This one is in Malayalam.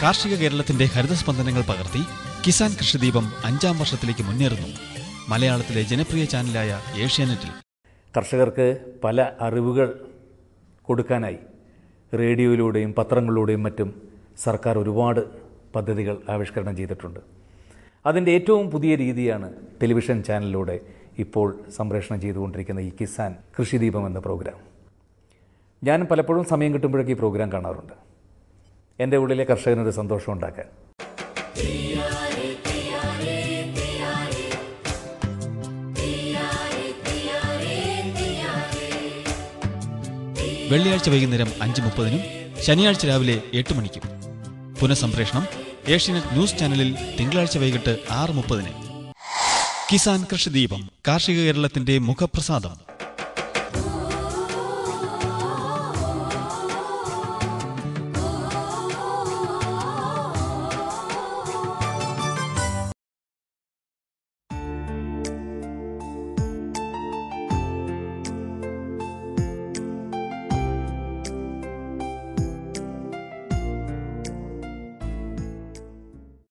കാർഷിക കേരളത്തിന്റെ ഹരിതസ്പന്ദനങ്ങൾ പകർത്തി കിസാൻ കൃഷിദീപം 5ാം വർഷത്തിലേക്ക് മുന്നേറുന്നു. മലയാളത്തിലെ ജനപ്രിയ ചാനലായ ഏഷ്യാനെറ്റിൽ. കർഷകർക്ക് പല അറിവുകൾ കൊടുക്കാനായി റേഡിയോയിലൂടെയും പത്രങ്ങളിലൂടെയും മറ്റും സർക്കാർ ഒരുപാട് പദ്ധതികൾ ആവിഷ്കരണം ചെയ്തിട്ടുണ്ട്. അതിൻ്റെ ഏറ്റവും പുതിയ രീതിയാണ് ടെലിവിഷൻ ചാനലിലൂടെ ഇപ്പോൾ സംപ്രേഷണം ചെയ്തുകൊണ്ടിരിക്കുന്ന ഈ കിസാൻ കൃഷിദീപം എന്ന പ്രോഗ്രാം. ഞാൻ പലപ്പോഴും സമയം കിട്ടുമ്പോഴൊക്കെ ഈ പ്രോഗ്രാം കാണാറുണ്ട്, എൻ്റെ ഉള്ളിലെ കർഷകനൊരു സന്തോഷം ഉണ്ടാക്കാൻ. വെള്ളിയാഴ്ച വൈകുന്നേരം 5:30-നും ശനിയാഴ്ച രാവിലെ 8 മണിക്കും. പുനഃസംപ്രേഷണം ഏഷ്യാനെറ്റ് ന്യൂസ് ചാനലിൽ തിങ്കളാഴ്ച വൈകിട്ട് 6:30-ന്. കിസാൻ കൃഷിദീപം, കാർഷിക കേരളത്തിന്റെ മുഖപ്രസാദം.